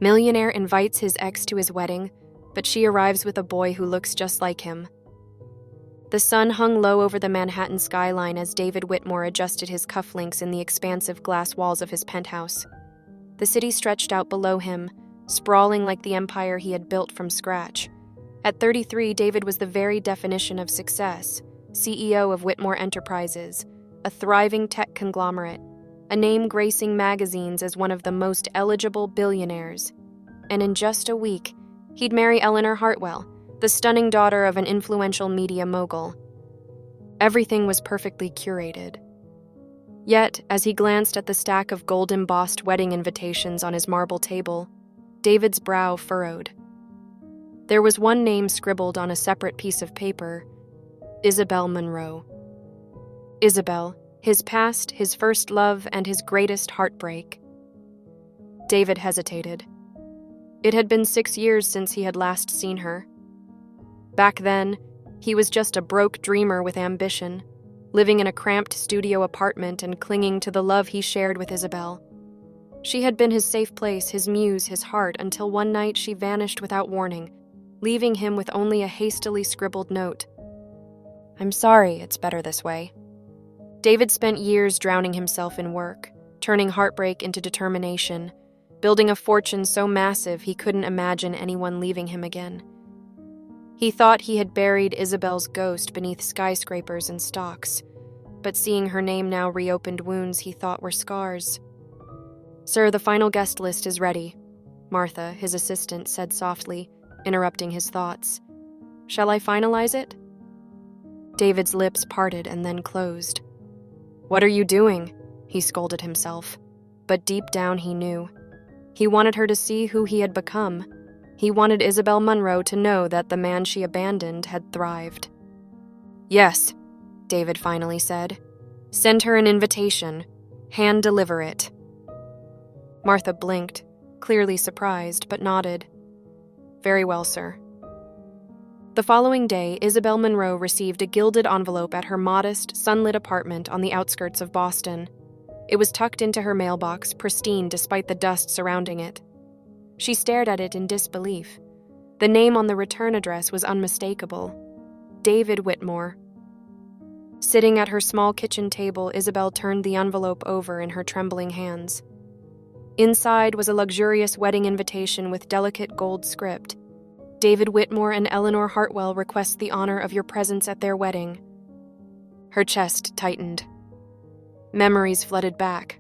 Millionaire invites his ex to his wedding, but she arrives with a boy who looks just like him. The sun hung low over the Manhattan skyline as David Whitmore adjusted his cufflinks in the expansive glass walls of his penthouse. The city stretched out below him, sprawling like the empire he had built from scratch. At 33, David was the very definition of success, CEO of Whitmore Enterprises, a thriving tech conglomerate, a name gracing magazines as one of the most eligible billionaires. And in just a week, he'd marry Eleanor Hartwell, the stunning daughter of an influential media mogul. Everything was perfectly curated. Yet, as he glanced at the stack of gold-embossed wedding invitations on his marble table, David's brow furrowed. There was one name scribbled on a separate piece of paper: Isabel Monroe. Isabel, his past, his first love, and his greatest heartbreak. David hesitated. It had been 6 years since he had last seen her. Back then, he was just a broke dreamer with ambition, living in a cramped studio apartment and clinging to the love he shared with Isabel. She had been his safe place, his muse, his heart, until one night she vanished without warning, leaving him with only a hastily scribbled note. "I'm sorry, it's better this way." David spent years drowning himself in work, turning heartbreak into determination, building a fortune so massive he couldn't imagine anyone leaving him again. He thought he had buried Isabel's ghost beneath skyscrapers and stocks, but seeing her name now reopened wounds he thought were scars. "Sir, the final guest list is ready," Martha, his assistant, said softly, interrupting his thoughts. "Shall I finalize it?" David's lips parted and then closed. "What are you doing?" he scolded himself, but deep down he knew. He wanted her to see who he had become. He wanted Isabel Monroe to know that the man she abandoned had thrived. "Yes," David finally said. "Send her an invitation. Hand deliver it." Martha blinked, clearly surprised, but nodded. "Very well, sir." The following day, Isabel Monroe received a gilded envelope at her modest, sunlit apartment on the outskirts of Boston. It was tucked into her mailbox, pristine despite the dust surrounding it. She stared at it in disbelief. The name on the return address was unmistakable: David Whitmore. Sitting at her small kitchen table, Isabel turned the envelope over in her trembling hands. Inside was a luxurious wedding invitation with delicate gold script. "David Whitmore and Eleanor Hartwell request the honor of your presence at their wedding." Her chest tightened. Memories flooded back,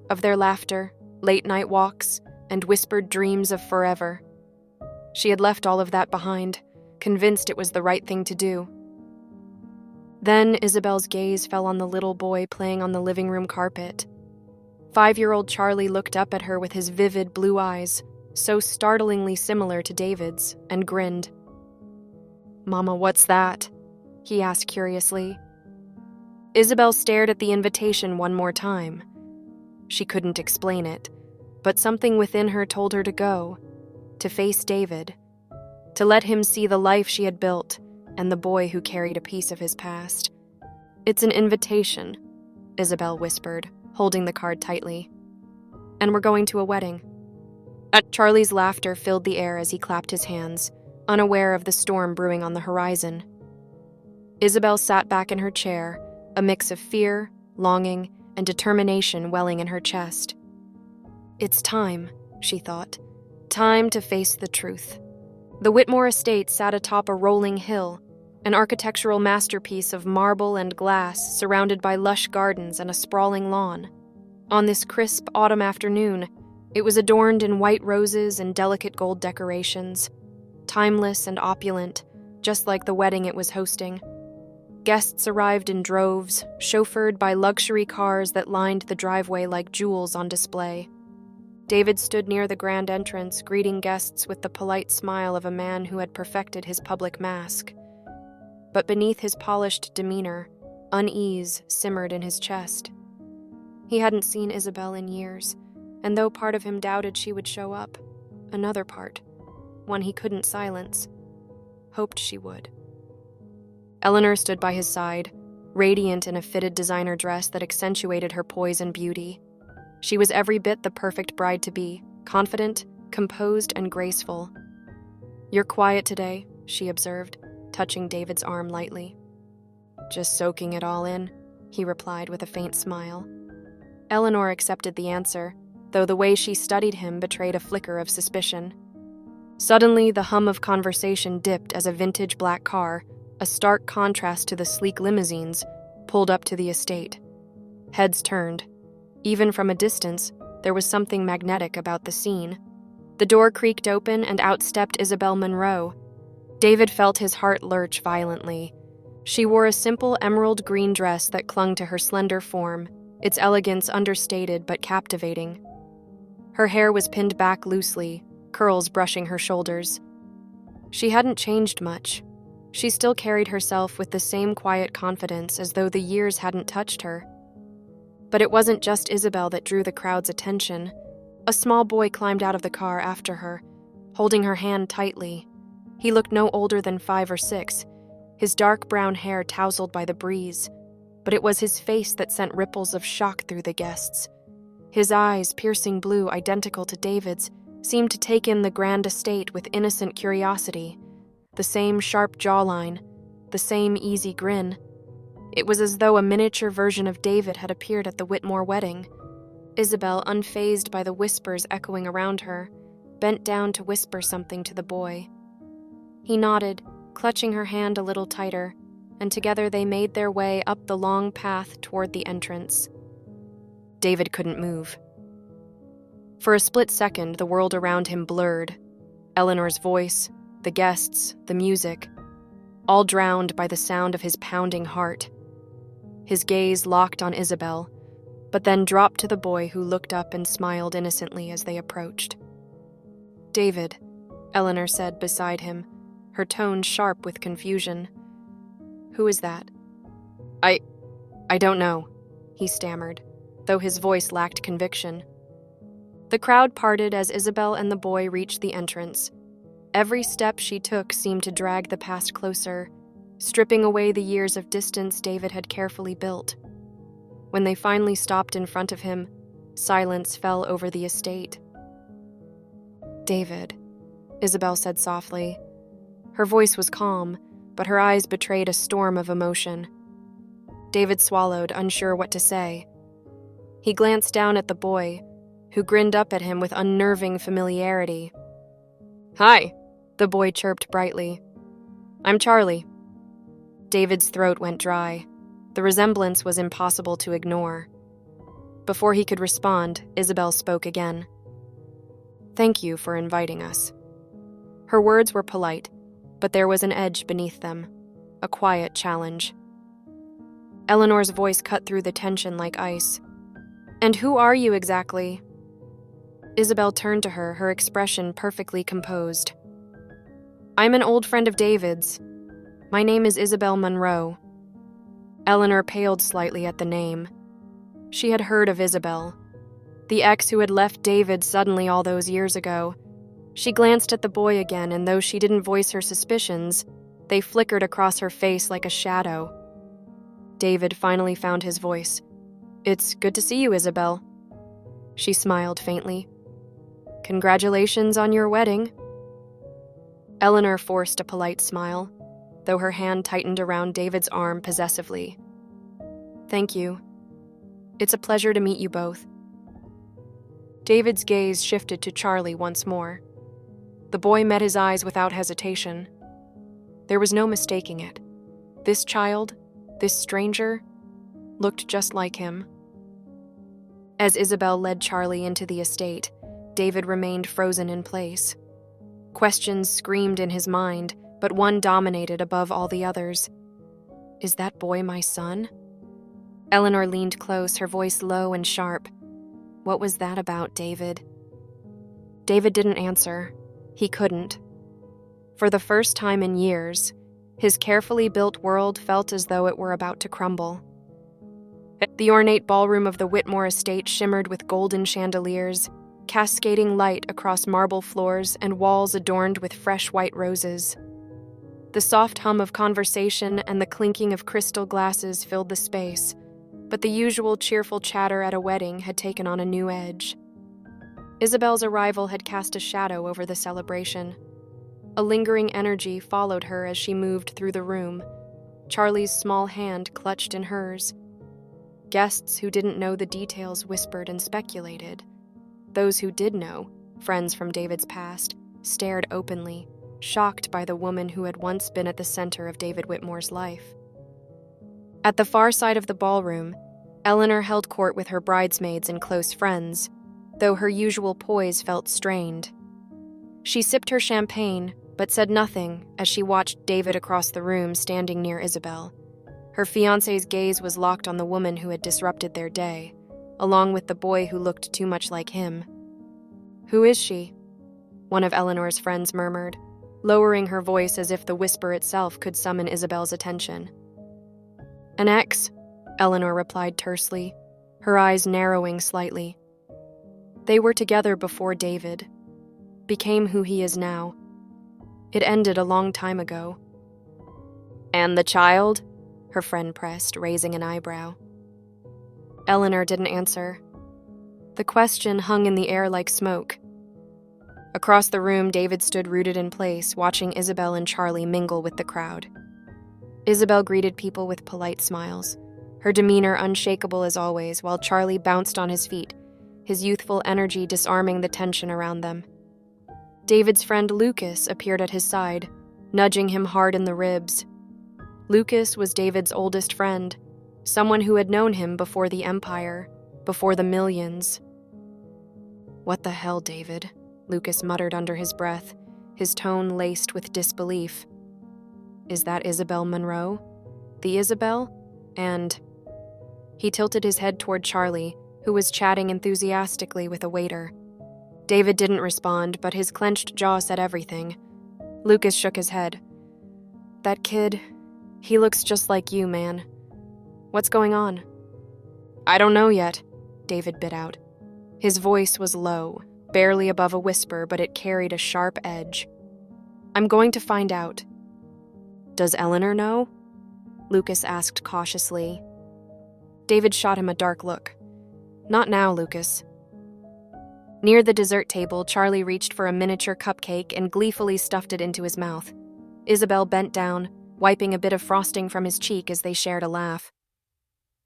of their laughter, late-night walks, and whispered dreams of forever. She had left all of that behind, convinced it was the right thing to do. Then Isabel's gaze fell on the little boy playing on the living room carpet. 5-year-old Charlie looked up at her with his vivid blue eyes, so startlingly similar to David's, and grinned. "Mama, what's that?" he asked curiously. Isabel stared at the invitation one more time. She couldn't explain it, but something within her told her to go, to face David, to let him see the life she had built and the boy who carried a piece of his past. "It's an invitation," Isabel whispered, holding the card tightly. "And we're going to a wedding." Charlie's laughter filled the air as he clapped his hands, unaware of the storm brewing on the horizon. Isabel sat back in her chair, a mix of fear, longing, and determination welling in her chest. "It's time," she thought. "Time to face the truth." The Whitmore estate sat atop a rolling hill, an architectural masterpiece of marble and glass surrounded by lush gardens and a sprawling lawn. On this crisp autumn afternoon, it was adorned in white roses and delicate gold decorations, timeless and opulent, just like the wedding it was hosting. Guests arrived in droves, chauffeured by luxury cars that lined the driveway like jewels on display. David stood near the grand entrance, greeting guests with the polite smile of a man who had perfected his public mask. But beneath his polished demeanor, unease simmered in his chest. He hadn't seen Isabel in years, and though part of him doubted she would show up, another part, one he couldn't silence, hoped she would. Eleanor stood by his side, radiant in a fitted designer dress that accentuated her poise and beauty. She was every bit the perfect bride-to-be, confident, composed and graceful. "You're quiet today," she observed, touching David's arm lightly. "Just soaking it all in," he replied with a faint smile. Eleanor accepted the answer, though the way she studied him betrayed a flicker of suspicion. Suddenly, the hum of conversation dipped as a vintage black car, a stark contrast to the sleek limousines, pulled up to the estate. Heads turned. Even from a distance, there was something magnetic about the scene. The door creaked open and out stepped Isabel Monroe. David felt his heart lurch violently. She wore a simple emerald green dress that clung to her slender form, its elegance understated but captivating. Her hair was pinned back loosely, curls brushing her shoulders. She hadn't changed much. She still carried herself with the same quiet confidence as though the years hadn't touched her. But it wasn't just Isabel that drew the crowd's attention. A small boy climbed out of the car after her, holding her hand tightly. He looked no older than 5 or 6, his dark brown hair tousled by the breeze, but it was his face that sent ripples of shock through the guests. His eyes, piercing blue identical to David's, seemed to take in the grand estate with innocent curiosity. The same sharp jawline, the same easy grin. It was as though a miniature version of David had appeared at the Whitmore wedding. Isabel, unfazed by the whispers echoing around her, bent down to whisper something to the boy. He nodded, clutching her hand a little tighter, and together they made their way up the long path toward the entrance. David couldn't move. For a split second, the world around him blurred. Eleanor's voice, the guests, the music, all drowned by the sound of his pounding heart. His gaze locked on Isabel, but then dropped to the boy who looked up and smiled innocently as they approached. "David," Eleanor said beside him, her tone sharp with confusion. "Who is that?" I don't know," he stammered, though his voice lacked conviction. The crowd parted as Isabel and the boy reached the entrance. Every step she took seemed to drag the past closer, stripping away the years of distance David had carefully built. When they finally stopped in front of him, silence fell over the estate. "David," Isabel said softly. Her voice was calm, but her eyes betrayed a storm of emotion. David swallowed, unsure what to say. He glanced down at the boy, who grinned up at him with unnerving familiarity. "Hi," the boy chirped brightly. "I'm Charlie." David's throat went dry. The resemblance was impossible to ignore. Before he could respond, Isabel spoke again. "Thank you for inviting us." Her words were polite, but there was an edge beneath them, a quiet challenge. Eleanor's voice cut through the tension like ice. "And who are you exactly?" Isabel turned to her, her expression perfectly composed. "I'm an old friend of David's. My name is Isabel Monroe." Eleanor paled slightly at the name. She had heard of Isabel, the ex who had left David suddenly all those years ago. She glanced at the boy again, and though she didn't voice her suspicions, they flickered across her face like a shadow. David finally found his voice. "It's good to see you, Isabel." She smiled faintly. "Congratulations on your wedding." Eleanor forced a polite smile, though her hand tightened around David's arm possessively. "Thank you. It's a pleasure to meet you both." David's gaze shifted to Charlie once more. The boy met his eyes without hesitation. There was no mistaking it. This child, this stranger, looked just like him. As Isabel led Charlie into the estate, David remained frozen in place. Questions screamed in his mind, but one dominated above all the others. "Is that boy my son?" Eleanor leaned close, her voice low and sharp. "What was that about, David?" David didn't answer. He couldn't. For the first time in years, his carefully built world felt as though it were about to crumble. The ornate ballroom of the Whitmore estate shimmered with golden chandeliers, cascading light across marble floors and walls adorned with fresh white roses. The soft hum of conversation and the clinking of crystal glasses filled the space, but the usual cheerful chatter at a wedding had taken on a new edge. Isabel's arrival had cast a shadow over the celebration. A lingering energy followed her as she moved through the room, Charlie's small hand clutched in hers. Guests who didn't know the details whispered and speculated. Those who did know, friends from David's past, stared openly, shocked by the woman who had once been at the center of David Whitmore's life. At the far side of the ballroom, Eleanor held court with her bridesmaids and close friends, though her usual poise felt strained. She sipped her champagne, but said nothing as she watched David across the room standing near Isabel. Her fiancé's gaze was locked on the woman who had disrupted their day, along with the boy who looked too much like him. "Who is she?" one of Eleanor's friends murmured, lowering her voice as if the whisper itself could summon Isabel's attention. "An ex," Eleanor replied tersely, her eyes narrowing slightly. They were together before David, became who he is now. It ended a long time ago. "And the child?" her friend pressed, raising an eyebrow. Eleanor didn't answer. The question hung in the air like smoke. Across the room, David stood rooted in place, watching Isabel and Charlie mingle with the crowd. Isabel greeted people with polite smiles, her demeanor unshakable as always, while Charlie bounced on his feet, his youthful energy disarming the tension around them. David's friend Lucas appeared at his side, nudging him hard in the ribs. Lucas was David's oldest friend, someone who had known him before the empire, before the millions. "What the hell, David?" Lucas muttered under his breath, his tone laced with disbelief. "Is that Isabel Monroe? The Isabel? And—" He tilted his head toward Charlie, who was chatting enthusiastically with a waiter. David didn't respond, but his clenched jaw said everything. Lucas shook his head. "That kid, he looks just like you, man. What's going on?" "I don't know yet," David bit out. His voice was low, barely above a whisper, but it carried a sharp edge. "I'm going to find out." "Does Eleanor know?" Lucas asked cautiously. David shot him a dark look. "Not now, Lucas." Near the dessert table, Charlie reached for a miniature cupcake and gleefully stuffed it into his mouth. Isabel bent down, wiping a bit of frosting from his cheek as they shared a laugh.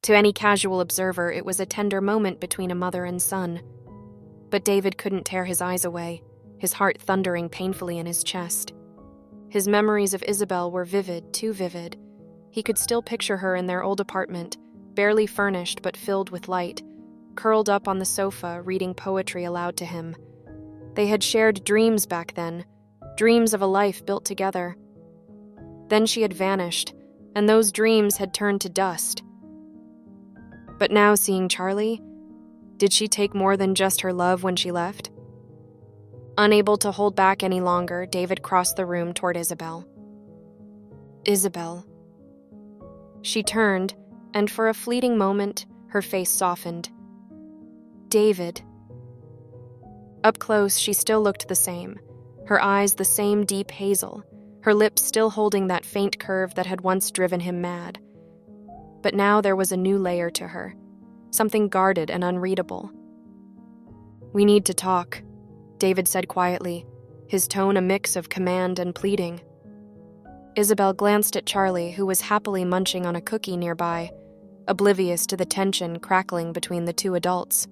To any casual observer, it was a tender moment between a mother and son. But David couldn't tear his eyes away, his heart thundering painfully in his chest. His memories of Isabel were vivid, too vivid. He could still picture her in their old apartment, barely furnished but filled with light, curled up on the sofa, reading poetry aloud to him. They had shared dreams back then, dreams of a life built together. Then she had vanished, and those dreams had turned to dust. But now, seeing Charlie, did she take more than just her love when she left? Unable to hold back any longer, David crossed the room toward Isabel. "Isabel." She turned, and for a fleeting moment, her face softened. "David." Up close, she still looked the same, her eyes the same deep hazel, her lips still holding that faint curve that had once driven him mad. But now there was a new layer to her, something guarded and unreadable. "We need to talk," David said quietly, his tone a mix of command and pleading. Isabel glanced at Charlie, who was happily munching on a cookie nearby, oblivious to the tension crackling between the two adults.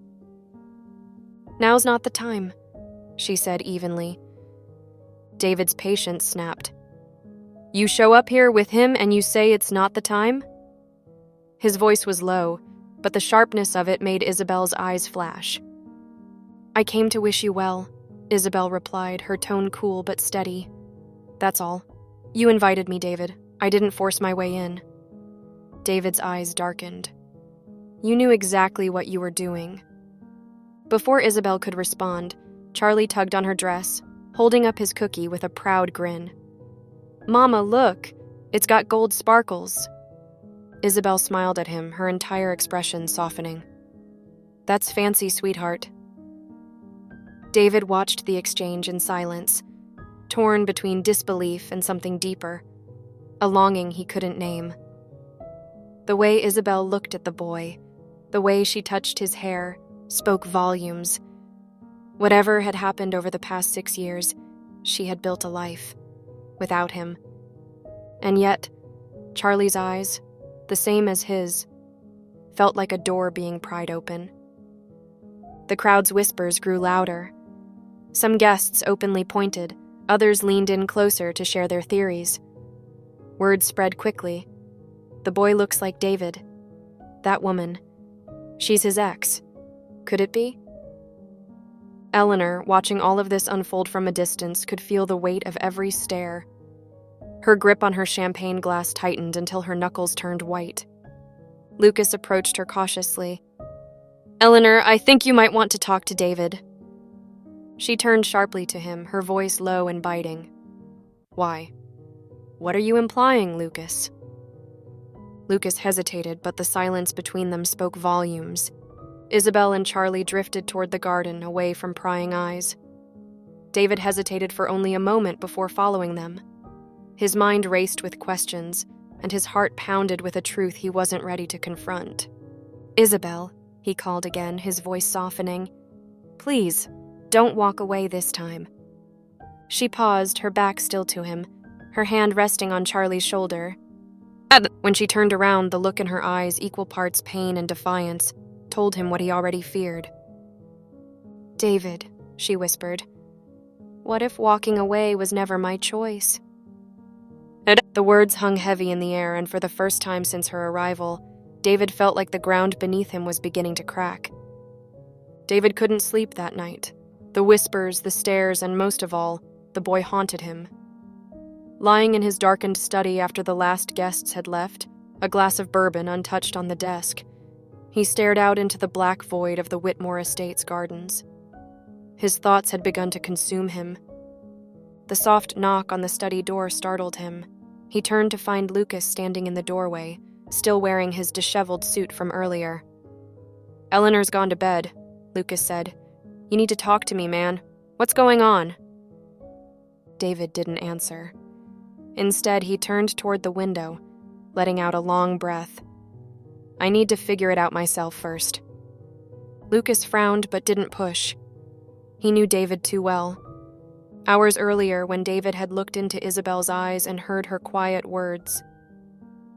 "Now's not the time," she said evenly. David's patience snapped. "You show up here with him and you say it's not the time?" His voice was low, but the sharpness of it made Isabel's eyes flash. "I came to wish you well," Isabel replied, her tone cool but steady. "That's all. You invited me, David. I didn't force my way in." David's eyes darkened. "You knew exactly what you were doing." Before Isabel could respond, Charlie tugged on her dress, holding up his cookie with a proud grin. "Mama, look! It's got gold sparkles." Isabel smiled at him, her entire expression softening. "That's fancy, sweetheart." David watched the exchange in silence, torn between disbelief and something deeper, a longing he couldn't name. The way Isabel looked at the boy, the way she touched his hair, spoke volumes. Whatever had happened over the past 6 years, she had built a life without him. And yet, Charlie's eyes, the same as his, felt like a door being pried open. The crowd's whispers grew louder. Some guests openly pointed, others leaned in closer to share their theories. Word spread quickly. The boy looks like David. That woman. She's his ex. Could it be? Eleanor, watching all of this unfold from a distance, could feel the weight of every stare. Her grip on her champagne glass tightened until her knuckles turned white. Lucas approached her cautiously. "Eleanor, I think you might want to talk to David." She turned sharply to him, her voice low and biting. "Why? What are you implying, Lucas?" Lucas hesitated, but the silence between them spoke volumes. Isabel and Charlie drifted toward the garden, away from prying eyes. David hesitated for only a moment before following them. His mind raced with questions, and his heart pounded with a truth he wasn't ready to confront. "Isabel," he called again, his voice softening. "Please, don't walk away this time." She paused, her back still to him, her hand resting on Charlie's shoulder. When she turned around, the look in her eyes, equal parts pain and defiance, told him what he already feared. "David," she whispered, "what if walking away was never my choice?" The words hung heavy in the air, and for the first time since her arrival, David felt like the ground beneath him was beginning to crack. David couldn't sleep that night. The whispers, the stares, and most of all, the boy haunted him. Lying in his darkened study after the last guests had left, a glass of bourbon untouched on the desk, he stared out into the black void of the Whitmore Estates gardens. His thoughts had begun to consume him. The soft knock on the study door startled him. He turned to find Lucas standing in the doorway, still wearing his disheveled suit from earlier. "Eleanor's gone to bed," Lucas said. "You need to talk to me, man. What's going on?" David didn't answer. Instead, he turned toward the window, letting out a long breath. "I need to figure it out myself first." Lucas frowned but didn't push. He knew David too well. Hours earlier, when David had looked into Isabel's eyes and heard her quiet words,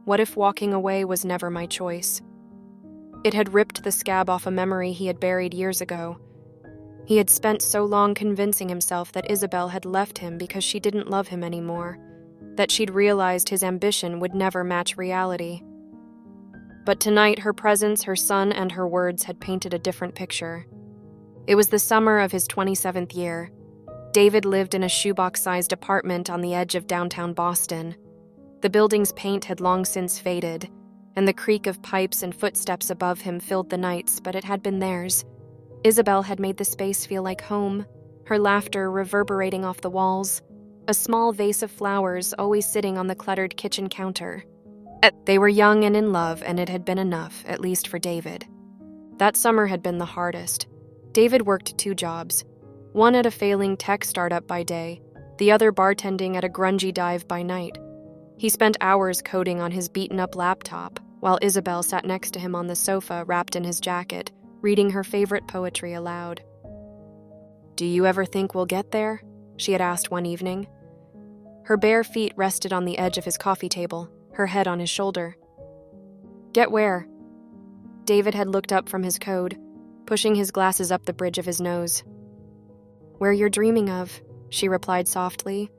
"What if walking away was never my choice?" It had ripped the scab off a memory he had buried years ago. He had spent so long convincing himself that Isabel had left him because she didn't love him anymore, that she'd realized his ambition would never match reality. But tonight, her presence, her son, and her words had painted a different picture. It was the summer of his 27th year. David lived in a shoebox-sized apartment on the edge of downtown Boston. The building's paint had long since faded, and the creak of pipes and footsteps above him filled the nights, but it had been theirs. Isabel had made the space feel like home, her laughter reverberating off the walls, a small vase of flowers always sitting on the cluttered kitchen counter. They were young and in love, and it had been enough, at least for David. That summer had been the hardest. David worked 2 jobs, one at a failing tech startup by day, the other bartending at a grungy dive by night. He spent hours coding on his beaten-up laptop, while Isabel sat next to him on the sofa, wrapped in his jacket, reading her favorite poetry aloud. "Do you ever think we'll get there?" she had asked one evening. Her bare feet rested on the edge of his coffee table, her head on his shoulder. "Get where?" David had looked up from his code, pushing his glasses up the bridge of his nose. "Where you're dreaming of," she replied softly.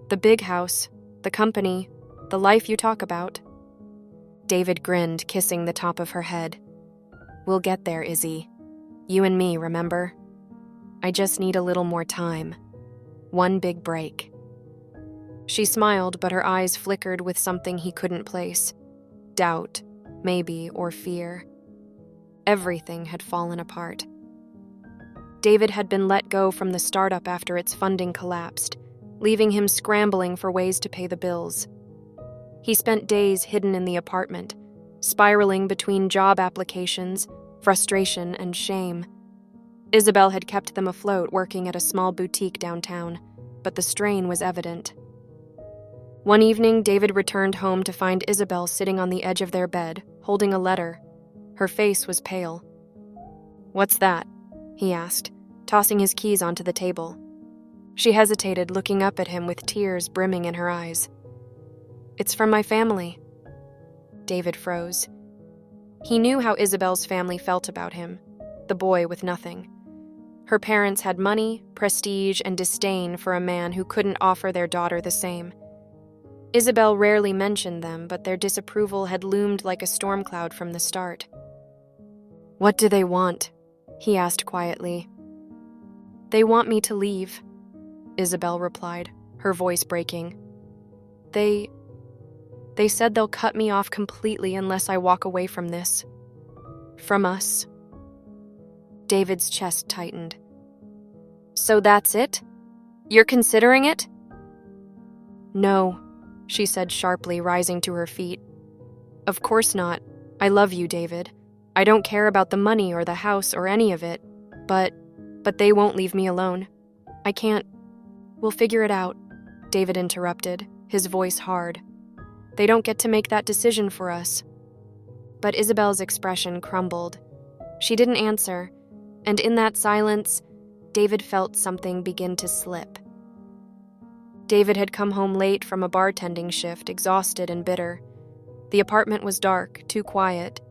"The big house, the company, the life you talk about." David grinned, kissing the top of her head. "We'll get there, Izzy. You and me, remember? I just need a little more time. One big break." She smiled, but her eyes flickered with something he couldn't place. Doubt, maybe, or fear. Everything had fallen apart. David had been let go from the startup after its funding collapsed, leaving him scrambling for ways to pay the bills. He spent days hidden in the apartment, spiraling between job applications, frustration, and shame. Isabel had kept them afloat, working at a small boutique downtown, but the strain was evident. One evening, David returned home to find Isabel sitting on the edge of their bed, holding a letter. Her face was pale. "What's that?" he asked, tossing his keys onto the table. She hesitated, looking up at him with tears brimming in her eyes. "It's from my family." David froze. He knew how Isabel's family felt about him, the boy with nothing. Her parents had money, prestige, and disdain for a man who couldn't offer their daughter the same. Isabel rarely mentioned them, but their disapproval had loomed like a storm cloud from the start. "What do they want?" he asked quietly. "They want me to leave," Isabel replied, her voice breaking. They said they'll cut me off completely unless I walk away from this. From us." David's chest tightened. "So that's it? You're considering it?" "No," she said sharply, rising to her feet. "Of course not. I love you, David. I don't care about the money or the house or any of it, but they won't leave me alone. I can't." "We'll figure it out," David interrupted, his voice hard. "They don't get to make that decision for us." But Isabel's expression crumbled. She didn't answer, and in that silence, David felt something begin to slip. David had come home late from a bartending shift, exhausted and bitter. The apartment was dark, too quiet.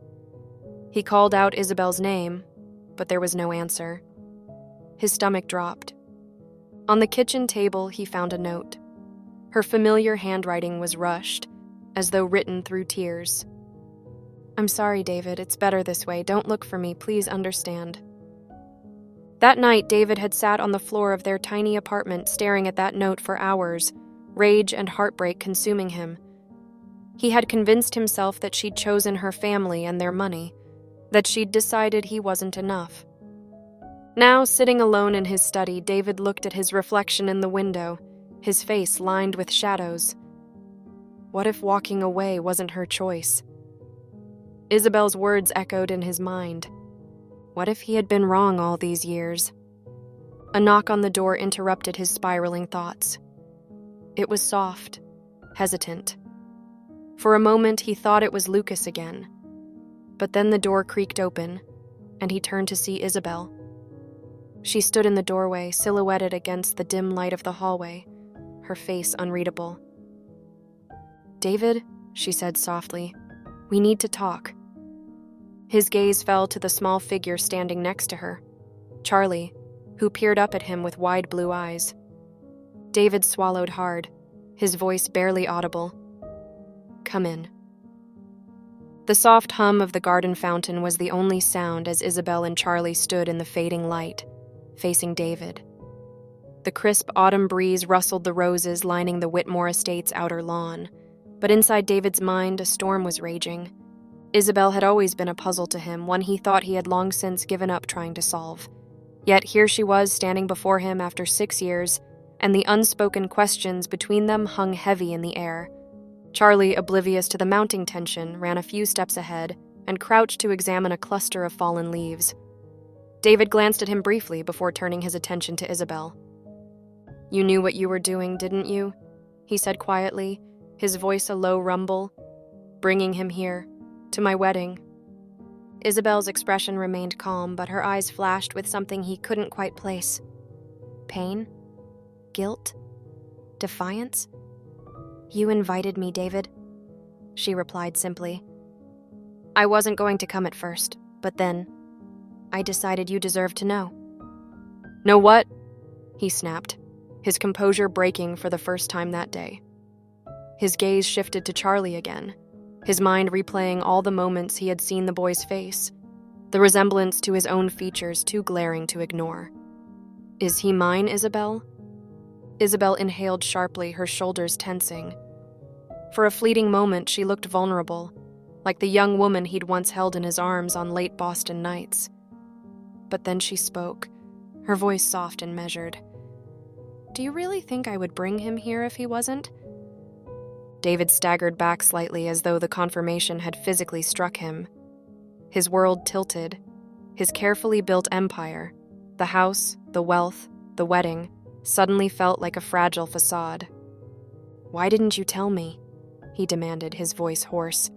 He called out Isabel's name, but there was no answer. His stomach dropped. On the kitchen table, he found a note. Her familiar handwriting was rushed, as though written through tears. "I'm sorry, David. It's better this way. Don't look for me. Please understand." That night, David had sat on the floor of their tiny apartment staring at that note for hours, rage and heartbreak consuming him. He had convinced himself that she'd chosen her family and their money, that she'd decided he wasn't enough. Now, sitting alone in his study, David looked at his reflection in the window, his face lined with shadows. What if walking away wasn't her choice? Isabel's words echoed in his mind. What if he had been wrong all these years? A knock on the door interrupted his spiraling thoughts. It was soft, hesitant. For a moment, he thought it was Lucas again. But then the door creaked open, and he turned to see Isabel. She stood in the doorway, silhouetted against the dim light of the hallway, her face unreadable. "David," she said softly, "we need to talk." His gaze fell to the small figure standing next to her, Charlie, who peered up at him with wide blue eyes. David swallowed hard, his voice barely audible. "Come in." The soft hum of the garden fountain was the only sound as Isabel and Charlie stood in the fading light, facing David. The crisp autumn breeze rustled the roses lining the Whitmore estate's outer lawn, but inside David's mind a storm was raging. Isabel had always been a puzzle to him, one he thought he had long since given up trying to solve. Yet here she was standing before him after 6 years, and the unspoken questions between them hung heavy in the air. Charlie, oblivious to the mounting tension, ran a few steps ahead and crouched to examine a cluster of fallen leaves. David glanced at him briefly before turning his attention to Isabel. "You knew what you were doing, didn't you?" he said quietly, his voice a low rumble. "Bringing him here, to my wedding." Isabel's expression remained calm, but her eyes flashed with something he couldn't quite place. Pain? Guilt? Defiance? "You invited me, David," she replied simply. "I wasn't going to come at first, but then I decided you deserved to know." "Know what?" he snapped, his composure breaking for the first time that day. His gaze shifted to Charlie again, his mind replaying all the moments he had seen the boy's face, the resemblance to his own features too glaring to ignore. "Is he mine, Isabel?" Isabel inhaled sharply, her shoulders tensing. For a fleeting moment, she looked vulnerable, like the young woman he'd once held in his arms on late Boston nights. But then she spoke, her voice soft and measured. "Do you really think I would bring him here if he wasn't?" David staggered back slightly as though the confirmation had physically struck him. His world tilted. His carefully built empire, the house, the wealth, the wedding, suddenly felt like a fragile facade. "Why didn't you tell me?" he demanded, his voice hoarse.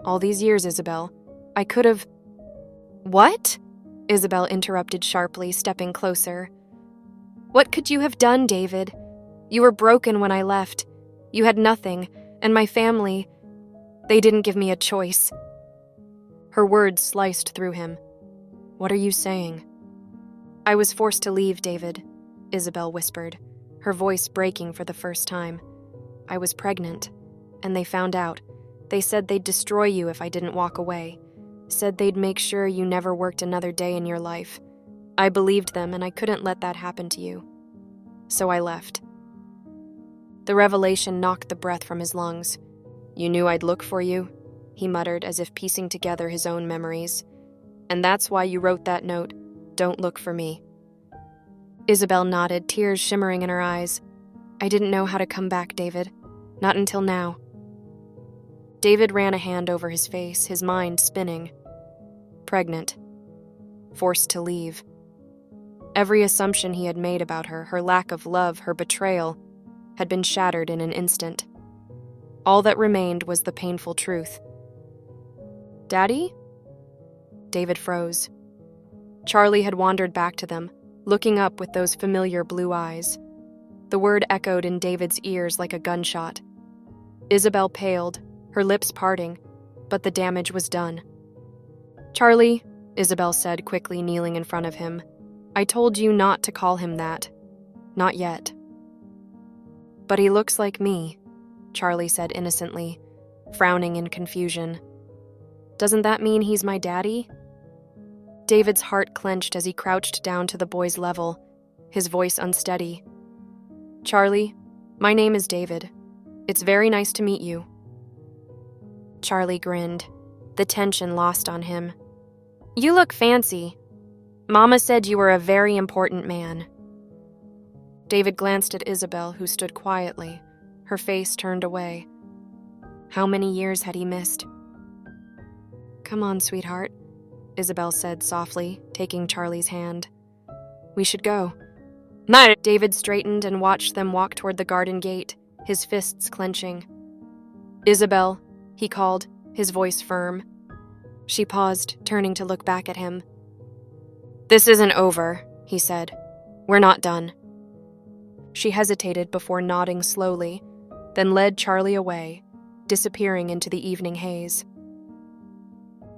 "All these years, Isabel, I could have—" "What?" Isabel interrupted sharply, stepping closer. What could you have done, David? You were broken when I left. You had nothing, and my family, they didn't give me a choice. Her words sliced through him. What are you saying? I was forced to leave, David, Isabel whispered, her voice breaking for the first time. I was pregnant, and they found out. They said they'd destroy you if I didn't walk away. Said they'd make sure you never worked another day in your life. I believed them, and I couldn't let that happen to you. So I left. The revelation knocked the breath from his lungs. You knew I'd look for you, he muttered as if piecing together his own memories. And that's why you wrote that note, don't look for me. Isabel nodded, tears shimmering in her eyes. I didn't know how to come back, David. Not until now. David ran a hand over his face, his mind spinning. Pregnant. Forced to leave. Every assumption he had made about her, her lack of love, her betrayal, had been shattered in an instant. All that remained was the painful truth. Daddy? David froze. Charlie had wandered back to them, looking up with those familiar blue eyes. The word echoed in David's ears like a gunshot. Isabel paled, her lips parting, but the damage was done. Charlie, Isabel said, quickly kneeling in front of him, I told you not to call him that. Not yet. But he looks like me, Charlie said innocently, frowning in confusion. Doesn't that mean he's my daddy? David's heart clenched as he crouched down to the boy's level, his voice unsteady. Charlie, my name is David. It's very nice to meet you. Charlie grinned, the tension lost on him. You look fancy. Mama said you were a very important man. David glanced at Isabel, who stood quietly, her face turned away. How many years had he missed? Come on, sweetheart, Isabel said softly, taking Charlie's hand. We should go. No! David straightened and watched them walk toward the garden gate, his fists clenching. Isabel, he called, his voice firm. She paused, turning to look back at him. This isn't over, he said. We're not done. She hesitated before nodding slowly, then led Charlie away, disappearing into the evening haze.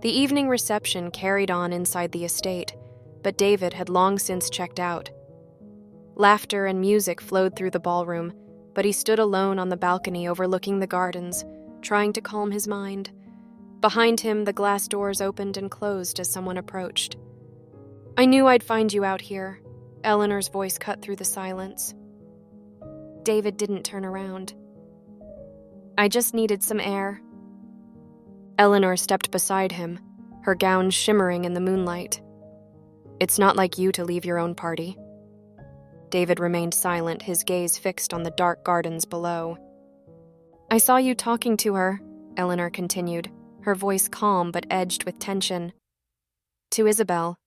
The evening reception carried on inside the estate, but David had long since checked out. Laughter and music flowed through the ballroom, but he stood alone on the balcony overlooking the gardens, trying to calm his mind. Behind him, the glass doors opened and closed as someone approached. I knew I'd find you out here, Eleanor's voice cut through the silence. David didn't turn around. I just needed some air. Eleanor stepped beside him, her gown shimmering in the moonlight. It's not like you to leave your own party. David remained silent, his gaze fixed on the dark gardens below. I saw you talking to her, Eleanor continued, her voice calm but edged with tension. To Isabel,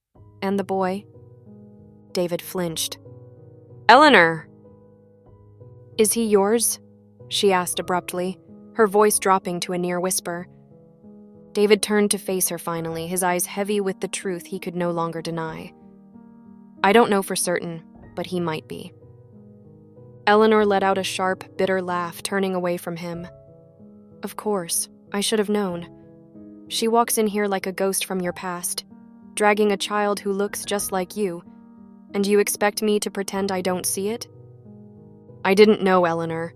and the boy. David flinched. Eleanor! Is he yours? She asked abruptly, her voice dropping to a near whisper. David turned to face her finally, his eyes heavy with the truth he could no longer deny. I don't know for certain, but he might be. Eleanor let out a sharp, bitter laugh, turning away from him. Of course, I should have known. She walks in here like a ghost from your past, dragging a child who looks just like you, and you expect me to pretend I don't see it? I didn't know, Eleanor,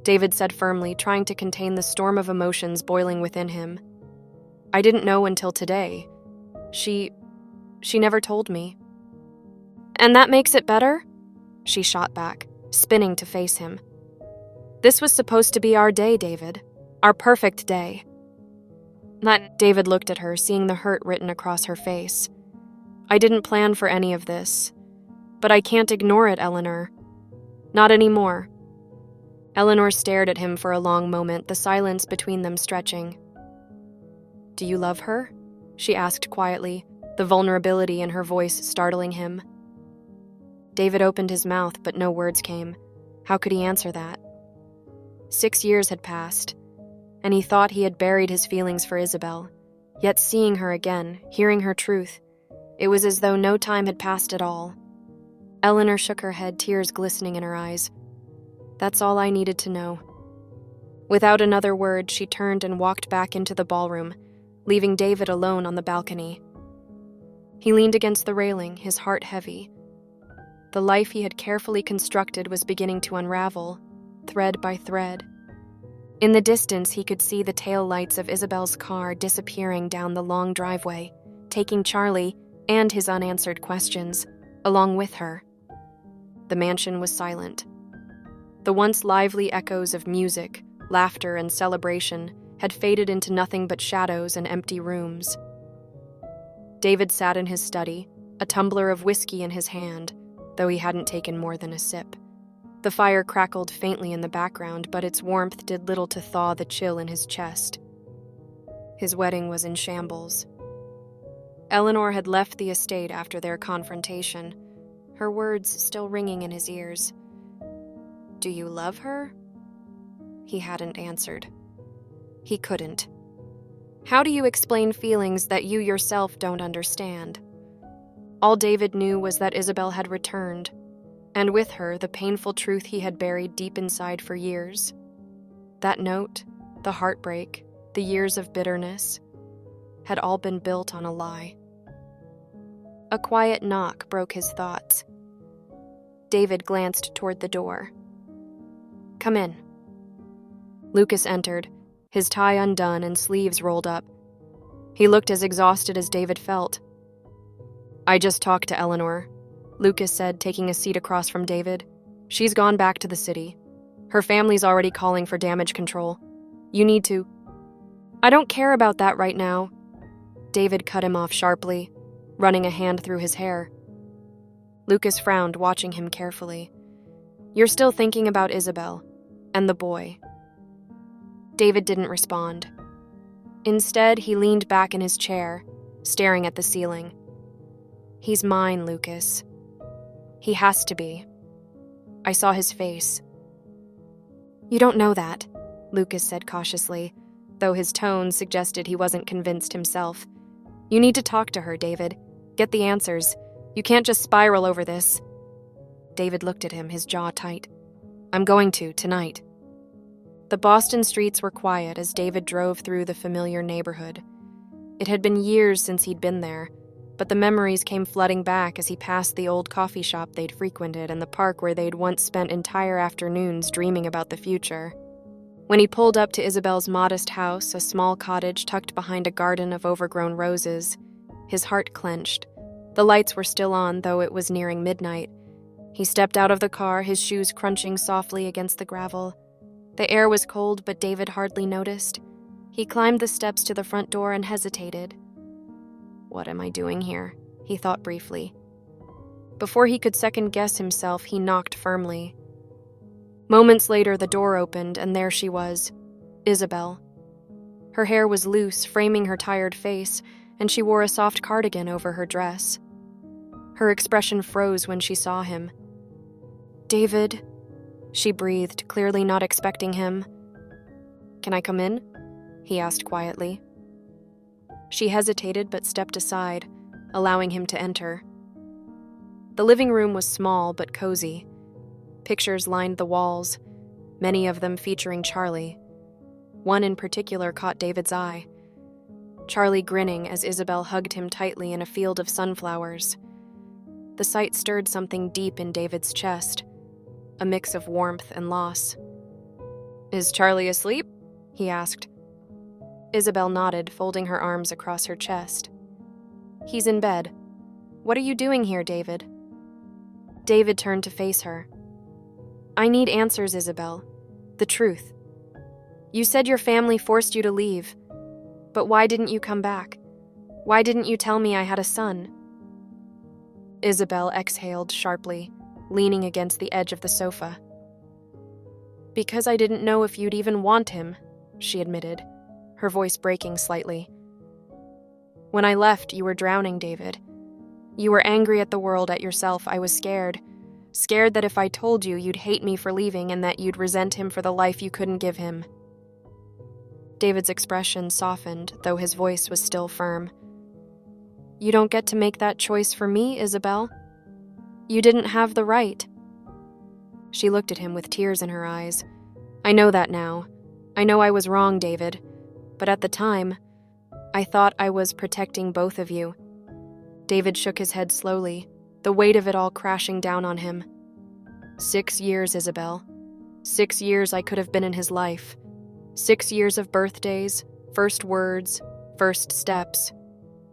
David said firmly, trying to contain the storm of emotions boiling within him. I didn't know until today. She never told me. And that makes it better? She shot back, spinning to face him. This was supposed to be our day, David. Our perfect day. David looked at her, seeing the hurt written across her face. I didn't plan for any of this. But I can't ignore it, Eleanor. Not anymore. Eleanor stared at him for a long moment, the silence between them stretching. Do you love her? She asked quietly, the vulnerability in her voice startling him. David opened his mouth, but no words came. How could he answer that? 6 years had passed, and he thought he had buried his feelings for Isabel. Yet seeing her again, hearing her truth, It was as though no time had passed at all. Eleanor shook her head, tears glistening in her eyes. That's all I needed to know. Without another word, she turned and walked back into the ballroom, leaving David alone on the balcony. He leaned against the railing, his heart heavy. The life he had carefully constructed was beginning to unravel, thread by thread. In the distance, he could see the tail lights of Isabel's car disappearing down the long driveway, taking Charlie and his unanswered questions along with her. The mansion was silent. The once lively echoes of music, laughter, and celebration had faded into nothing but shadows and empty rooms. David sat in his study, a tumbler of whiskey in his hand, though he hadn't taken more than a sip. The fire crackled faintly in the background, but its warmth did little to thaw the chill in his chest. His wedding was in shambles. Eleanor had left the estate after their confrontation, her words still ringing in his ears. "Do you love her?" He hadn't answered. He couldn't. How do you explain feelings that you yourself don't understand? All David knew was that Isabel had returned, and with her the painful truth he had buried deep inside for years. That note, the heartbreak, the years of bitterness, had all been built on a lie. A quiet knock broke his thoughts. David glanced toward the door. "Come in." Lucas entered, his tie undone and sleeves rolled up. He looked as exhausted as David felt. "I just talked to Eleanor," Lucas said, taking a seat across from David. "She's gone back to the city. Her family's already calling for damage control. You need to—" "I don't care about that right now." David cut him off sharply, running a hand through his hair. Lucas frowned, watching him carefully. "You're still thinking about Isabel and the boy." David didn't respond. Instead, he leaned back in his chair, staring at the ceiling. "He's mine, Lucas. He has to be. I saw his face." "You don't know that," Lucas said cautiously, though his tone suggested he wasn't convinced himself. "You need to talk to her, David. Get the answers. You can't just spiral over this." David looked at him, his jaw tight. "I'm going to, tonight." The Boston streets were quiet as David drove through the familiar neighborhood. It had been years since he'd been there, but the memories came flooding back as he passed the old coffee shop they'd frequented and the park where they'd once spent entire afternoons dreaming about the future. When he pulled up to Isabel's modest house, a small cottage tucked behind a garden of overgrown roses, his heart clenched. The lights were still on, though it was nearing midnight. He stepped out of the car, his shoes crunching softly against the gravel. The air was cold, but David hardly noticed. He climbed the steps to the front door and hesitated. "What am I doing here?" he thought briefly. Before he could second-guess himself, he knocked firmly. Moments later, the door opened, and there she was, Isabel. Her hair was loose, framing her tired face, and she wore a soft cardigan over her dress. Her expression froze when she saw him. "David," she breathed, clearly not expecting him. "Can I come in?" he asked quietly. She hesitated but stepped aside, allowing him to enter. The living room was small but cozy. Pictures lined the walls, many of them featuring Charlie. One in particular caught David's eye. Charlie grinning as Isabel hugged him tightly in a field of sunflowers. The sight stirred something deep in David's chest, a mix of warmth and loss. "Is Charlie asleep?" he asked. Isabel nodded, folding her arms across her chest. "He's in bed. What are you doing here, David?" David turned to face her. "I need answers, Isabel. The truth. You said your family forced you to leave, but why didn't you come back? Why didn't you tell me I had a son?" Isabel exhaled sharply, leaning against the edge of the sofa. "Because I didn't know if you'd even want him," she admitted, her voice breaking slightly. "When I left, you were drowning, David. You were angry at the world, at yourself. I was scared. Scared that if I told you, you'd hate me for leaving and that you'd resent him for the life you couldn't give him." David's expression softened, though his voice was still firm. You don't get to make that choice for me, Isabel. You didn't have the right." She looked at him with tears in her eyes. "I know that now. I know I was wrong, David. But at the time, I thought I was protecting both of you." David shook his head slowly, the weight of it all crashing down on him. 6 years, Isabel. 6 years I could have been in his life. 6 years of birthdays, first words, first steps.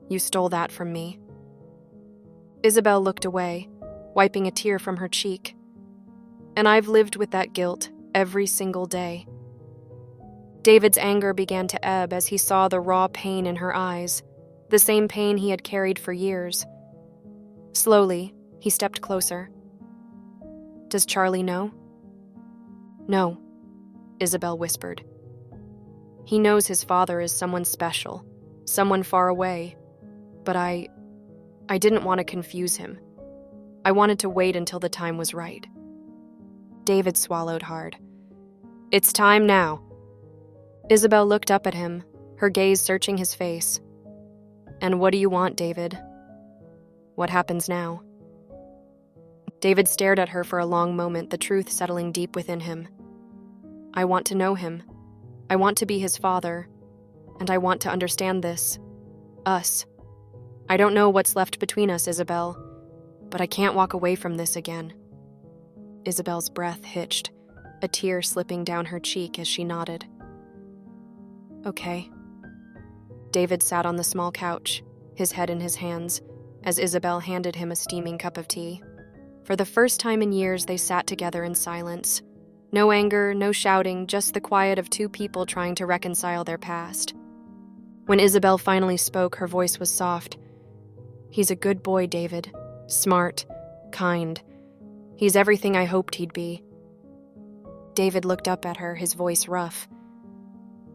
You stole that from me." Isabel looked away, wiping a tear from her cheek. "And I've lived with that guilt every single day." David's anger began to ebb as he saw the raw pain in her eyes, the same pain he had carried for years. Slowly, he stepped closer. "Does Charlie know?" "No," Isabel whispered. "He knows his father is someone special, someone far away, but I didn't want to confuse him. I wanted to wait until the time was right." David swallowed hard. "It's time now." Isabel looked up at him, her gaze searching his face. "And what do you want, David? What happens now?" David stared at her for a long moment, the truth settling deep within him. "I want to know him. I want to be his father. And I want to understand this. Us. I don't know what's left between us, Isabel, but I can't walk away from this again." Isabel's breath hitched, a tear slipping down her cheek as she nodded. "Okay." David sat on the small couch, his head in his hands, as Isabel handed him a steaming cup of tea. For the first time in years, they sat together in silence. No anger, no shouting, just the quiet of two people trying to reconcile their past. When Isabel finally spoke, her voice was soft. "He's a good boy, David. Smart, kind. He's everything I hoped he'd be." David looked up at her, his voice rough.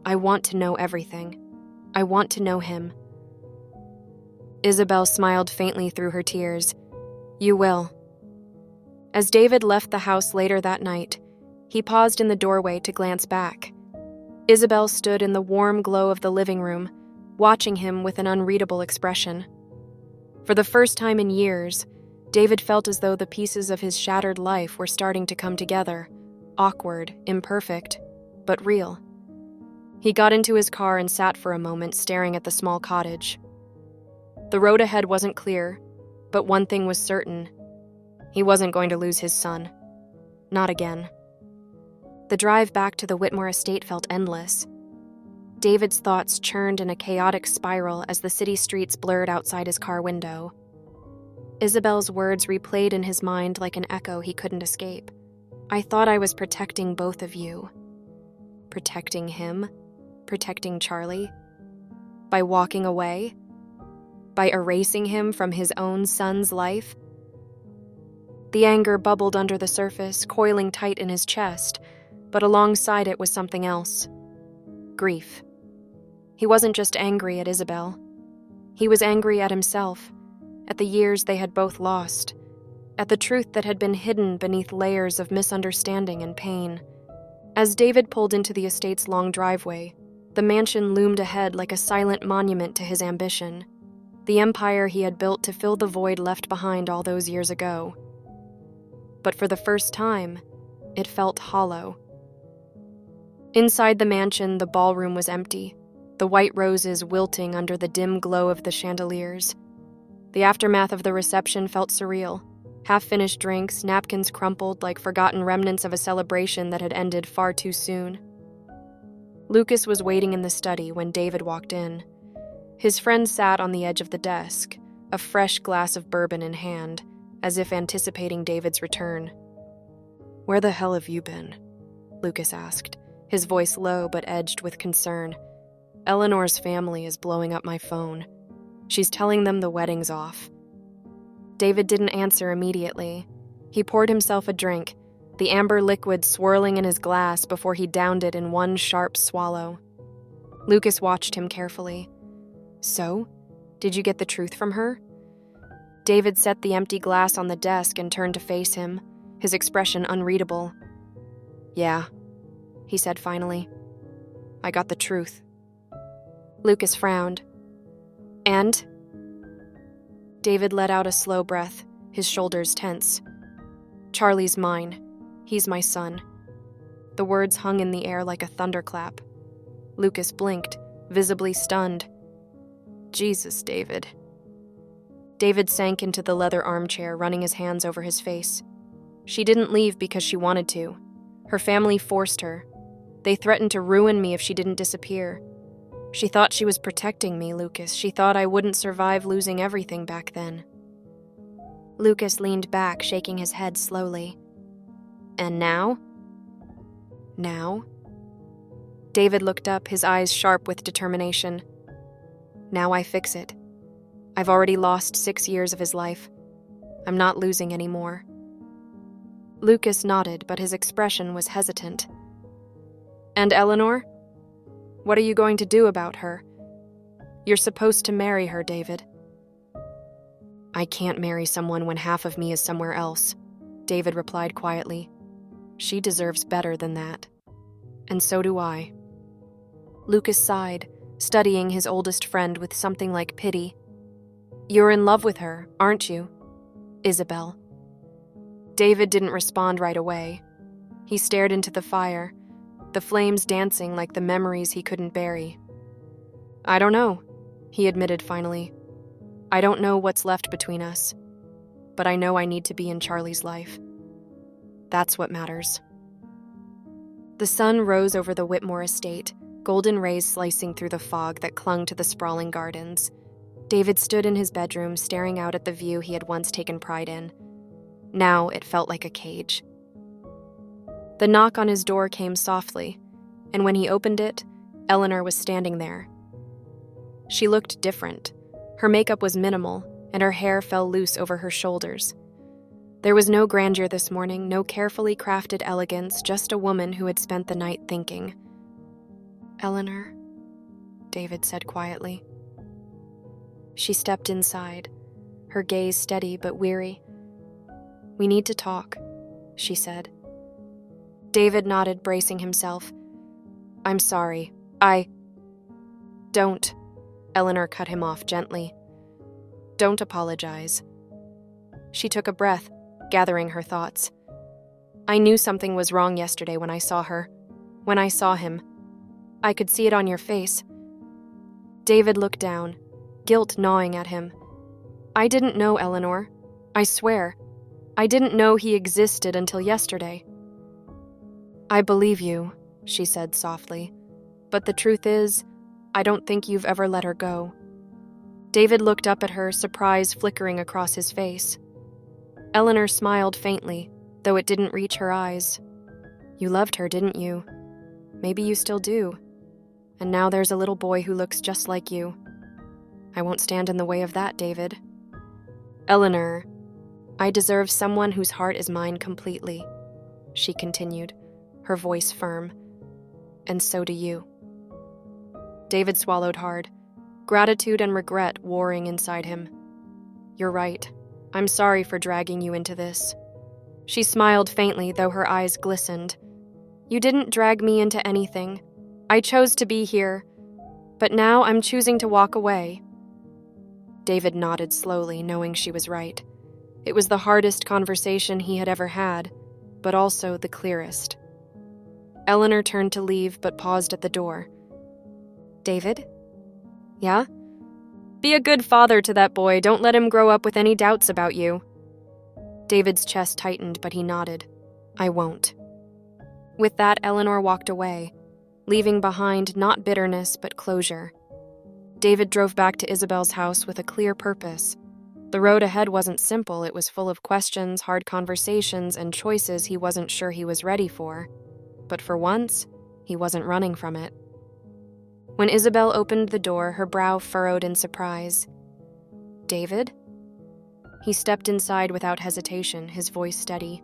"I want to know everything. I want to know him." Isabel smiled faintly through her tears. "You will." As David left the house later that night, he paused in the doorway to glance back. Isabel stood in the warm glow of the living room, watching him with an unreadable expression. For the first time in years, David felt as though the pieces of his shattered life were starting to come together, awkward, imperfect, but real. He got into his car and sat for a moment, staring at the small cottage. The road ahead wasn't clear, but one thing was certain. He wasn't going to lose his son. Not again. The drive back to the Whitmore estate felt endless. David's thoughts churned in a chaotic spiral as the city streets blurred outside his car window. Isabel's words replayed in his mind like an echo he couldn't escape. "I thought I was protecting both of you." Protecting him? Protecting Charlie? By walking away? By erasing him from his own son's life? The anger bubbled under the surface, coiling tight in his chest, but alongside it was something else. Grief. He wasn't just angry at Isabel. He was angry at himself, at the years they had both lost, at the truth that had been hidden beneath layers of misunderstanding and pain. As David pulled into the estate's long driveway, the mansion loomed ahead like a silent monument to his ambition, the empire he had built to fill the void left behind all those years ago. But for the first time, it felt hollow. Inside the mansion, the ballroom was empty, the white roses wilting under the dim glow of the chandeliers. The aftermath of the reception felt surreal. Half-finished drinks, napkins crumpled like forgotten remnants of a celebration that had ended far too soon. Lucas was waiting in the study when David walked in. His friend sat on the edge of the desk, a fresh glass of bourbon in hand, as if anticipating David's return. "Where the hell have you been?" Lucas asked, his voice low but edged with concern. "Eleanor's family is blowing up my phone. She's telling them the wedding's off." David didn't answer immediately. He poured himself a drink, the amber liquid swirling in his glass before he downed it in one sharp swallow. Lucas watched him carefully. "So, did you get the truth from her?" David set the empty glass on the desk and turned to face him, his expression unreadable. "Yeah," he said finally. "I got the truth." Lucas frowned. "And?" David let out a slow breath, his shoulders tense. Charlie's mine. He's my son. The words hung in the air like a thunderclap. Lucas blinked, visibly stunned. Jesus, David. David sank into the leather armchair, running his hands over his face. She didn't leave because she wanted to. Her family forced her. They threatened to ruin me if she didn't disappear. She thought she was protecting me, Lucas. She thought I wouldn't survive losing everything back then. Lucas leaned back, shaking his head slowly. And now? Now? David looked up, his eyes sharp with determination. Now I fix it. I've already lost 6 years of his life. I'm not losing any more. Lucas nodded, but his expression was hesitant. And Eleanor? What are you going to do about her? You're supposed to marry her, David. I can't marry someone when half of me is somewhere else, David replied quietly. She deserves better than that. And so do I. Lucas sighed, studying his oldest friend with something like pity. You're in love with her, aren't you? Isabel. David didn't respond right away. He stared into the fire, the flames dancing like the memories he couldn't bury. I don't know, he admitted finally. I don't know what's left between us, but I know I need to be in Charlie's life. That's what matters. The sun rose over the Whitmore estate, golden rays slicing through the fog that clung to the sprawling gardens. David stood in his bedroom, staring out at the view he had once taken pride in. Now it felt like a cage. The knock on his door came softly, and when he opened it, Eleanor was standing there. She looked different. Her makeup was minimal, and her hair fell loose over her shoulders. There was no grandeur this morning, no carefully crafted elegance, just a woman who had spent the night thinking. Eleanor, David said quietly. She stepped inside, her gaze steady but weary. We need to talk, she said. David nodded, bracing himself. I'm sorry. Don't. Eleanor cut him off gently. Don't apologize. She took a breath, gathering her thoughts. I knew something was wrong yesterday when I saw her. When I saw him. I could see it on your face. David looked down, guilt gnawing at him. I didn't know, Eleanor. I swear. I didn't know he existed until yesterday. I believe you, she said softly. But the truth is, I don't think you've ever let her go. David looked up at her, surprise flickering across his face. Eleanor smiled faintly, though it didn't reach her eyes. You loved her, didn't you? Maybe you still do. And now there's a little boy who looks just like you. I won't stand in the way of that, David. Eleanor, I deserve someone whose heart is mine completely, she continued, her voice firm. And so do you. David swallowed hard, gratitude and regret warring inside him. You're right. I'm sorry for dragging you into this. She smiled faintly, though her eyes glistened. You didn't drag me into anything. I chose to be here, but now I'm choosing to walk away. David nodded slowly, knowing she was right. It was the hardest conversation he had ever had, but also the clearest. Eleanor turned to leave, but paused at the door. David? Yeah? Be a good father to that boy. Don't let him grow up with any doubts about you. David's chest tightened, but he nodded. I won't. With that, Eleanor walked away, leaving behind not bitterness, but closure. David drove back to Isabel's house with a clear purpose. The road ahead wasn't simple. It was full of questions, hard conversations, and choices he wasn't sure he was ready for. But for once, he wasn't running from it. When Isabel opened the door, her brow furrowed in surprise. David? He stepped inside without hesitation, his voice steady.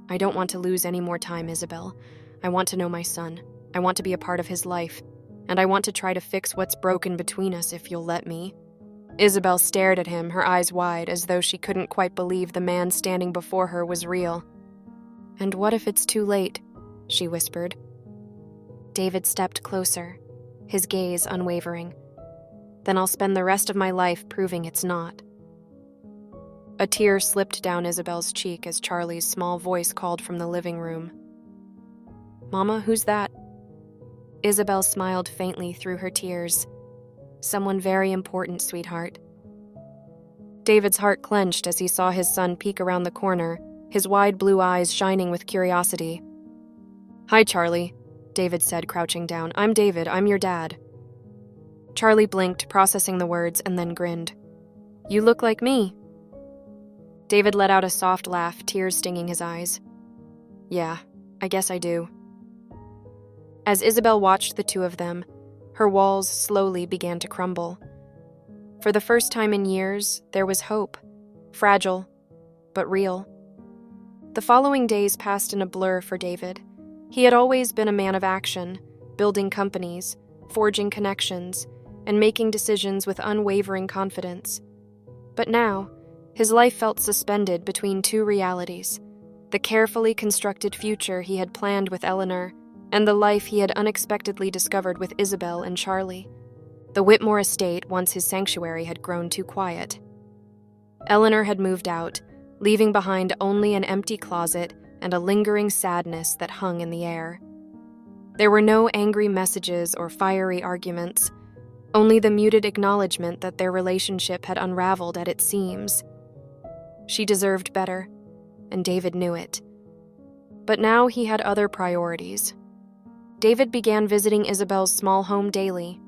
I don't want to lose any more time, Isabel. I want to know my son. I want to be a part of his life. And I want to try to fix what's broken between us if you'll let me. Isabel stared at him, her eyes wide, as though she couldn't quite believe the man standing before her was real. And what if it's too late? She whispered. David stepped closer, his gaze unwavering. Then I'll spend the rest of my life proving it's not. A tear slipped down Isabel's cheek as Charlie's small voice called from the living room. "Mama, who's that?" Isabel smiled faintly through her tears. "Someone very important, sweetheart." David's heart clenched as he saw his son peek around the corner, his wide blue eyes shining with curiosity. "Hi, Charlie," David said, crouching down. "I'm David. I'm your dad." Charlie blinked, processing the words, and then grinned. "You look like me." David let out a soft laugh, tears stinging his eyes. "Yeah, I guess I do." As Isabel watched the two of them, her walls slowly began to crumble. For the first time in years, there was hope, fragile, but real. The following days passed in a blur for David. He had always been a man of action, building companies, forging connections, and making decisions with unwavering confidence. But now, his life felt suspended between two realities: the carefully constructed future he had planned with Eleanor, and the life he had unexpectedly discovered with Isabel and Charlie. The Whitmore estate, once his sanctuary, had grown too quiet. Eleanor had moved out, leaving behind only an empty closet and a lingering sadness that hung in the air. There were no angry messages or fiery arguments, only the muted acknowledgement that their relationship had unraveled at its seams. She deserved better, and David knew it. But now he had other priorities. David began visiting Isabel's small home daily.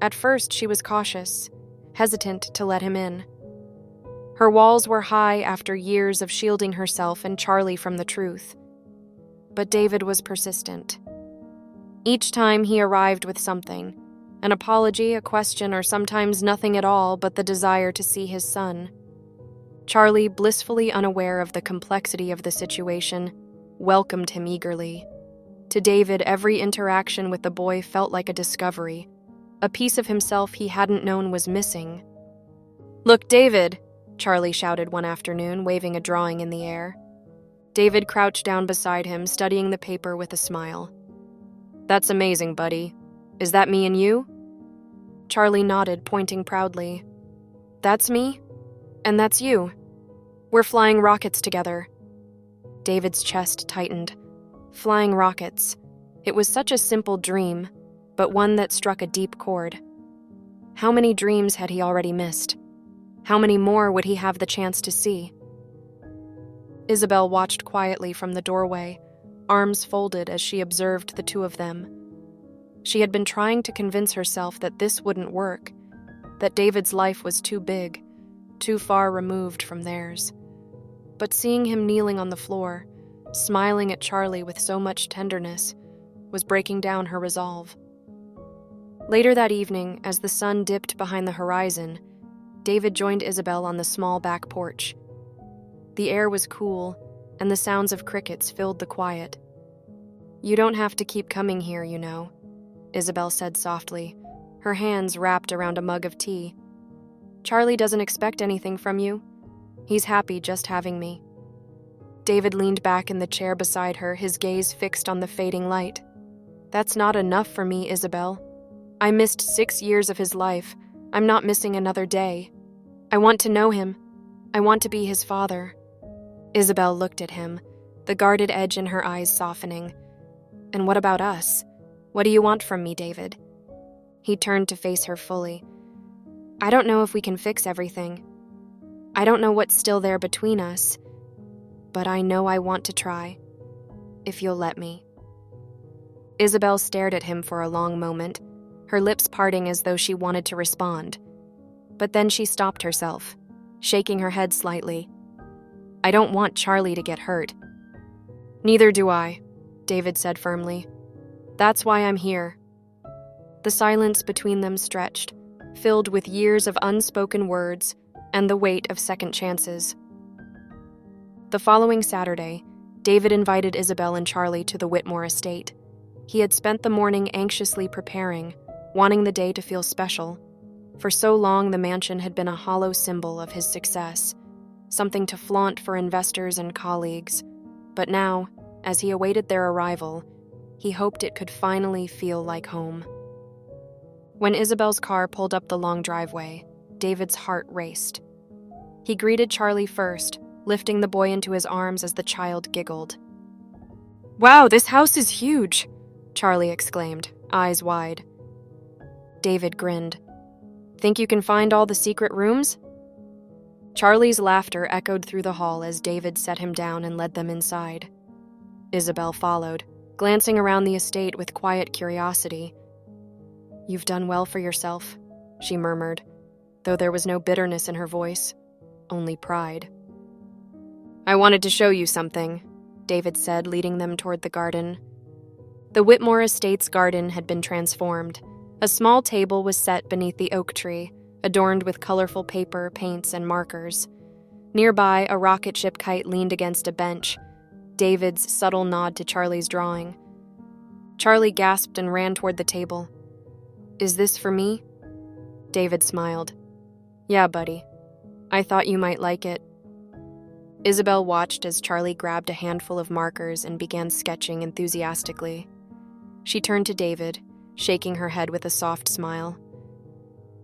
At first, she was cautious, hesitant to let him in. Her walls were high after years of shielding herself and Charlie from the truth. But David was persistent. Each time he arrived with something: an apology, a question, or sometimes nothing at all but the desire to see his son. Charlie, blissfully unaware of the complexity of the situation, welcomed him eagerly. To David, every interaction with the boy felt like a discovery, a piece of himself he hadn't known was missing. "Look, David!" Charlie shouted one afternoon, waving a drawing in the air. David crouched down beside him, studying the paper with a smile. "That's amazing, buddy. Is that me and you?" Charlie nodded, pointing proudly. "That's me, and that's you. We're flying rockets together." David's chest tightened. Flying rockets. It was such a simple dream, but one that struck a deep chord. How many dreams had he already missed? How many more would he have the chance to see? Isabel watched quietly from the doorway, arms folded as she observed the two of them. She had been trying to convince herself that this wouldn't work, that David's life was too big, too far removed from theirs. But seeing him kneeling on the floor, smiling at Charlie with so much tenderness, was breaking down her resolve. Later that evening, as the sun dipped behind the horizon, David joined Isabel on the small back porch. The air was cool, and the sounds of crickets filled the quiet. "You don't have to keep coming here, you know," Isabel said softly, her hands wrapped around a mug of tea. "Charlie doesn't expect anything from you. He's happy just having me." David leaned back in the chair beside her, his gaze fixed on the fading light. "That's not enough for me, Isabel. I missed 6 years of his life. I'm not missing another day. I want to know him. I want to be his father." Isabel looked at him, the guarded edge in her eyes softening. "And what about us? What do you want from me, David?" He turned to face her fully. "I don't know if we can fix everything. I don't know what's still there between us, but I know I want to try, if you'll let me." Isabel stared at him for a long moment, her lips parting as though she wanted to respond. But then she stopped herself, shaking her head slightly. "I don't want Charlie to get hurt." "Neither do I," David said firmly. "That's why I'm here." The silence between them stretched, filled with years of unspoken words and the weight of second chances. The following Saturday, David invited Isabel and Charlie to the Whitmore estate. He had spent the morning anxiously preparing, wanting the day to feel special. For so long, the mansion had been a hollow symbol of his success, something to flaunt for investors and colleagues. But now, as he awaited their arrival, he hoped it could finally feel like home. When Isabel's car pulled up the long driveway, David's heart raced. He greeted Charlie first, lifting the boy into his arms as the child giggled. "Wow, this house is huge," Charlie exclaimed, eyes wide. David grinned. "Think you can find all the secret rooms?" Charlie's laughter echoed through the hall as David set him down and led them inside. Isabel followed, glancing around the estate with quiet curiosity. "You've done well for yourself," she murmured, though there was no bitterness in her voice, only pride. "I wanted to show you something," David said, leading them toward the garden. The Whitmore estate's garden had been transformed. A small table was set beneath the oak tree, adorned with colorful paper, paints, and markers. Nearby, a rocket ship kite leaned against a bench, David's subtle nod to Charlie's drawing. Charlie gasped and ran toward the table. "Is this for me?" David smiled. "Yeah, buddy. I thought you might like it." Isabel watched as Charlie grabbed a handful of markers and began sketching enthusiastically. She turned to David, shaking her head with a soft smile.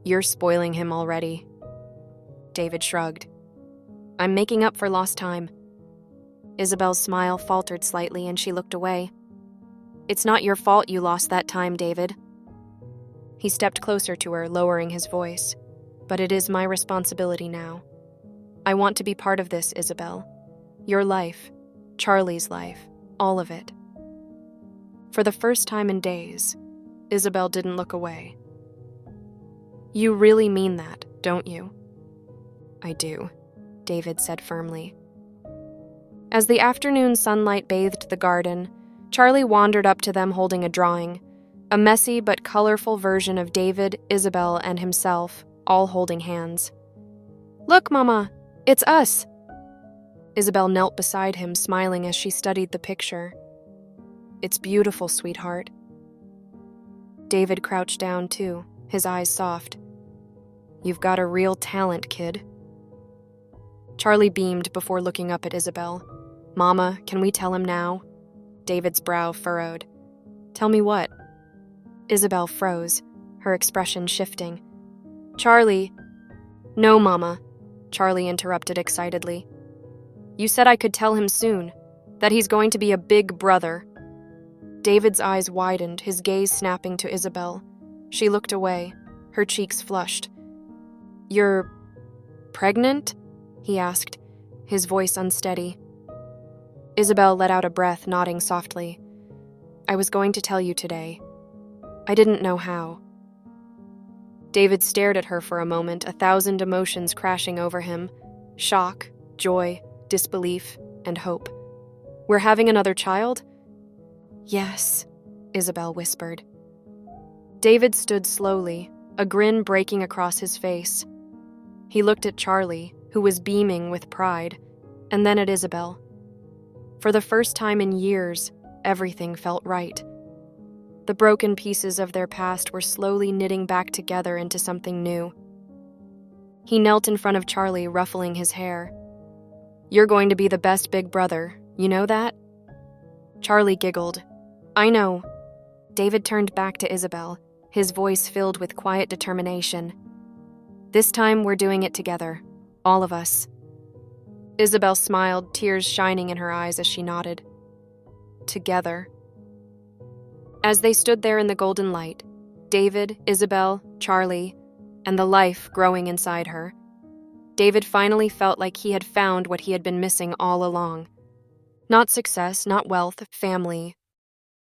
"You're spoiling him already." David shrugged. "I'm making up for lost time." Isabel's smile faltered slightly and she looked away. "It's not your fault you lost that time, David." He stepped closer to her, lowering his voice. "But it is my responsibility now. I want to be part of this, Isabel. Your life, Charlie's life, all of it." For the first time in days, Isabel didn't look away. "You really mean that, don't you?" "I do," David said firmly. As the afternoon sunlight bathed the garden, Charlie wandered up to them holding a drawing, a messy but colorful version of David, Isabel, and himself, all holding hands. "Look, Mama, it's us!" Isabel knelt beside him, smiling as she studied the picture. "It's beautiful, sweetheart." David crouched down too, his eyes soft. "You've got a real talent, kid." Charlie beamed before looking up at Isabel. "Mama, can we tell him now?" David's brow furrowed. "Tell me what?" Isabel froze, her expression shifting. "Charlie—" "No, Mama," Charlie interrupted excitedly. "You said I could tell him soon, that he's going to be a big brother." David's eyes widened, his gaze snapping to Isabel. She looked away, her cheeks flushed. "You're pregnant?" he asked, his voice unsteady. Isabel let out a breath, nodding softly. "I was going to tell you today. I didn't know how." David stared at her for a moment, 1,000 emotions crashing over him. Shock, joy, disbelief, and hope. "We're having another child?" "Yes," Isabel whispered. David stood slowly, a grin breaking across his face. He looked at Charlie, who was beaming with pride, and then at Isabel. For the first time in years, everything felt right. The broken pieces of their past were slowly knitting back together into something new. He knelt in front of Charlie, ruffling his hair. "You're going to be the best big brother, you know that?" Charlie giggled. "I know." David turned back to Isabel, his voice filled with quiet determination. "This time we're doing it together, all of us." Isabel smiled, tears shining in her eyes as she nodded. Together. As they stood there in the golden light, David, Isabel, Charlie, and the life growing inside her, David finally felt like he had found what he had been missing all along. Not success, not wealth, family,